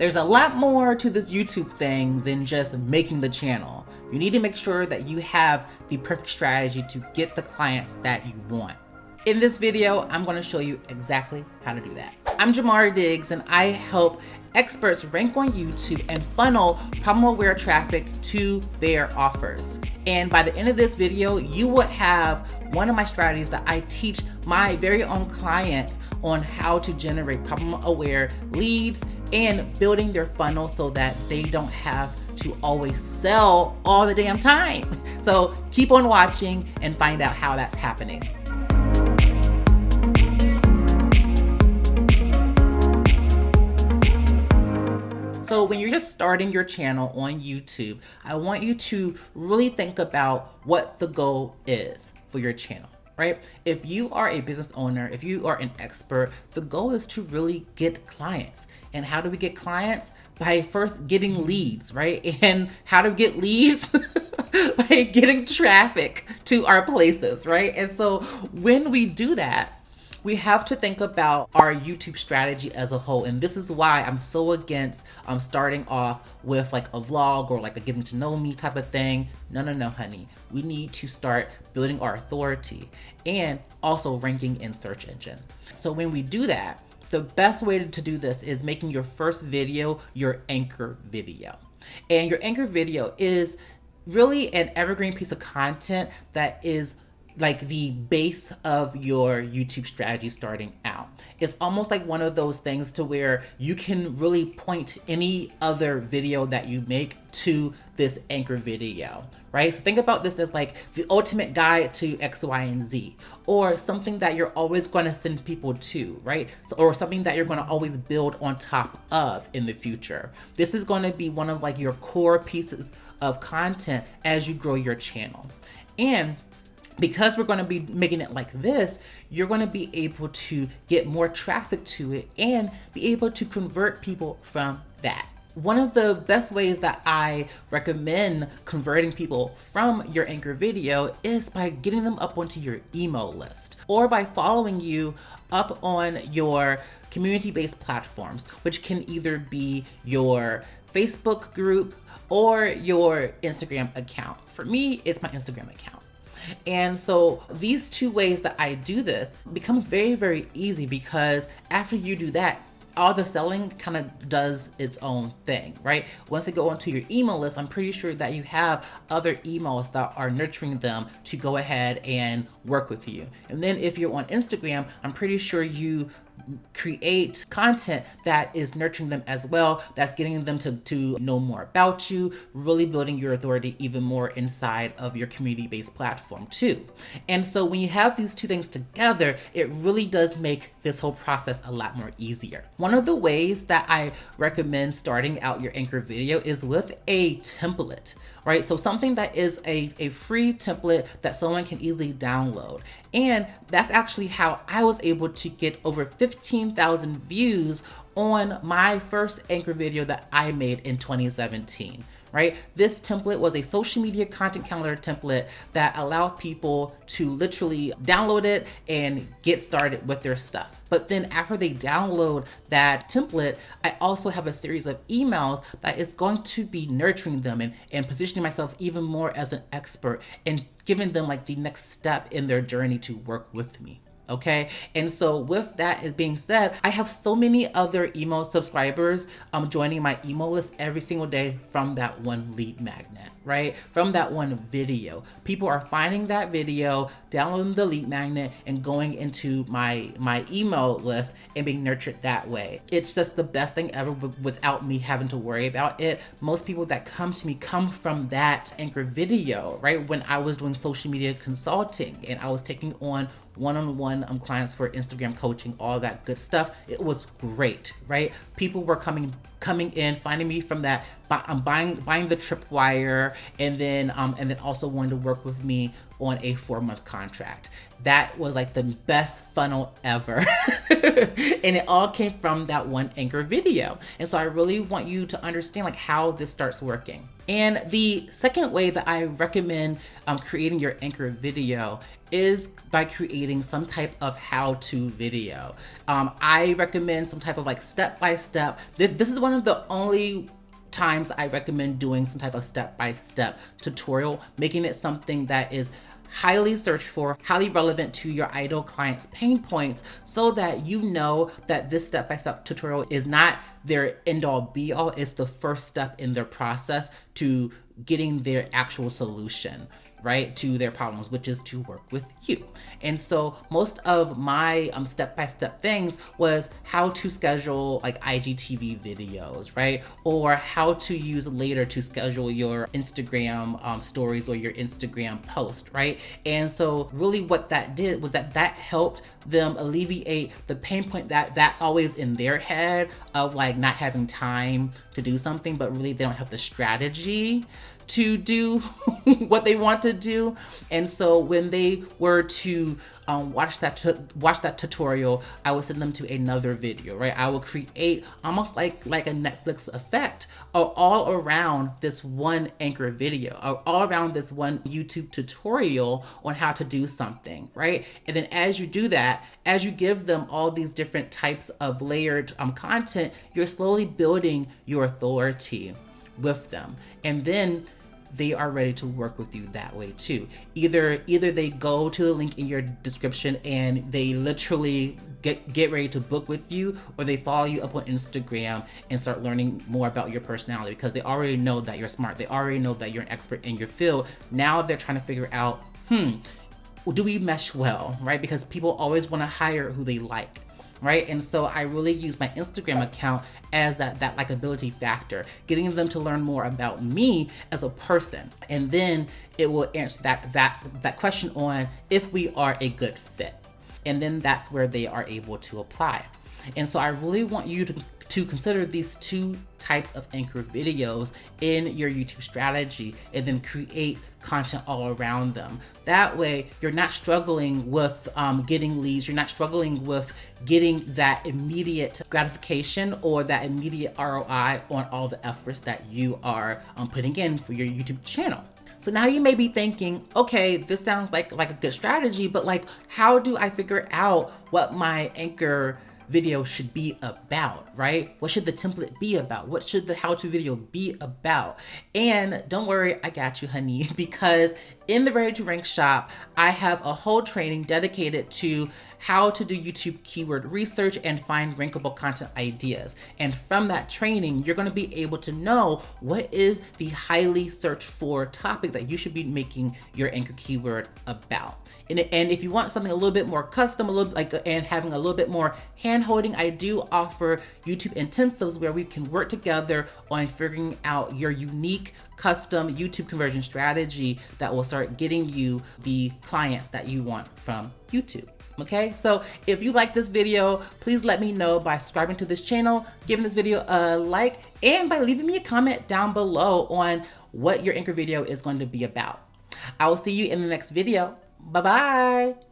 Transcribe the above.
There's a lot more to this YouTube thing than just making the channel. You need to make sure that you have the perfect strategy to get the clients that you want. In this video, I'm going to show you exactly how to do that. I'm Jamar Diggs, and I help experts rank on YouTube and funnel problem-aware traffic to their offers. And by the end of this video, you will have one of my strategies that I teach my very own clients on how to generate problem-aware leads and building their funnel so that they don't have to always sell all the damn time. So keep on watching and find out how that's happening. So when you're just starting your channel on YouTube, I want you to really think about what the goal is for your channel, right? If you are a business owner, if you are an expert, the goal is to really get clients. And how do we get clients? By first getting leads, right? And how to get leads? By getting traffic to our places, right? And so when we do that, we have to think about our YouTube strategy as a whole. And this is why I'm so against starting off with like a vlog or like a getting to know me type of thing. No, honey. We need to start building our authority and also ranking in search engines. So when we do that, the best way to do this is making your first video your anchor video. And your anchor video is really an evergreen piece of content that is like the base of your YouTube strategy starting out. It's almost like one of those things to where you can really point any other video that you make to this anchor video, right? So think about this as like the ultimate guide to X, Y, and Z, or something that you're always going to send people to, right? So, or something that you're going to always build on top of in the future. This is going to be one of like your core pieces of content as you grow your channel. And because we're going to be making it like this, you're going to be able to get more traffic to it and be able to convert people from that. One of the best ways that I recommend converting people from your anchor video is by getting them up onto your email list or by following you up on your community-based platforms, which can either be your Facebook group or your Instagram account. For me, it's my Instagram account. And so these two ways that I do this becomes very, very easy because after you do that, all the selling kind of does its own thing, right? Once they go onto your email list, I'm pretty sure that you have other emails that are nurturing them to go ahead and work with you. And then if you're on Instagram, I'm pretty sure you create content that is nurturing them as well, that's getting them to know more about you, really building your authority even more inside of your community-based platform too. And so when you have these two things together, it really does make this whole process a lot more easier. One of the ways that I recommend starting out your anchor video is with a template, right? So something that is a free template that someone can easily download. And that's actually how I was able to get over 15,000 views on my first anchor video that I made in 2017. Right? This template was a social media content calendar template that allowed people to literally download it and get started with their stuff. But then after they download that template, I also have a series of emails that is going to be nurturing them and positioning myself even more as an expert and giving them like the next step in their journey to work with me. Okay. And so with that being said, I have so many other email subscribers joining my email list every single day from that one lead magnet, right? From that one video. People are finding that video, downloading the lead magnet and going into my email list and being nurtured that way. It's just the best thing ever without me having to worry about it. Most people that come to me come from that anchor video, right? When I was doing social media consulting and I was taking on one-on-one clients for Instagram coaching, all that good stuff. It was great, right? People were coming in, finding me from that. I'm buying the tripwire, and then also wanting to work with me on a 4-month contract. That was like the best funnel ever. And it all came from that one anchor video. And so I really want you to understand like how this starts working. And the second way that I recommend creating your anchor video is by creating some type of how-to video. I recommend some type of like step-by-step. This is one one of the only times I recommend doing some type of step-by-step tutorial, making it something that is highly searched for, highly relevant to your ideal client's pain points, so that you know that this step-by-step tutorial is not their end-all be-all. It's the first step in their process to getting their actual solution, right, to their problems, which is to work with you. And so most of my step-by-step things was how to schedule like IGTV videos, right, or how to use Later to schedule your Instagram stories or your Instagram post, right? And so really what that did was that helped them alleviate the pain point that's always in their head of like not having time to do something, but really they don't have the strategy to do what they want to do. And so when they were to watch that tutorial, I would send them to another video, right? I will create almost like a Netflix effect all around this one anchor video, or all around this one YouTube tutorial on how to do something, right? And then as you do that, as you give them all these different types of layered content, you're slowly building your authority with them. And then they are ready to work with you that way too. Either they go to the link in your description and they literally get ready to book with you, or they follow you up on Instagram and start learning more about your personality, because they already know that you're smart. They already know that you're an expert in your field. Now they're trying to figure out, do we mesh well, right? Because people always want to hire who they like, right? And so I really use my Instagram account as that likability factor, getting them to learn more about me as a person. And then it will answer that question on if we are a good fit. And then that's where they are able to apply. And so I really want you to consider these two types of anchor videos in your YouTube strategy, and then create content all around them. That way you're not struggling with getting leads. You're not struggling with getting that immediate gratification or that immediate ROI on all the efforts that you are putting in for your YouTube channel. So now you may be thinking, okay, this sounds like a good strategy, but like, how do I figure out what my anchor video should be about, right? What should the template be about? What should the how-to video be about? And don't worry, I got you, honey, because in the Ready to Rank shop, I have a whole training dedicated to how to do YouTube keyword research and find rankable content ideas. And from that training, you're gonna be able to know what is the highly searched for topic that you should be making your anchor keyword about. And if you want something a little bit more custom, and having a little bit more hand-holding, I do offer YouTube intensives where we can work together on figuring out your unique custom YouTube conversion strategy that will start getting you the clients that you want from YouTube. Okay, so if you like this video, please let me know by subscribing to this channel, giving this video a like, and by leaving me a comment down below on what your anchor video is going to be about. I will see you in the next video. Bye-bye.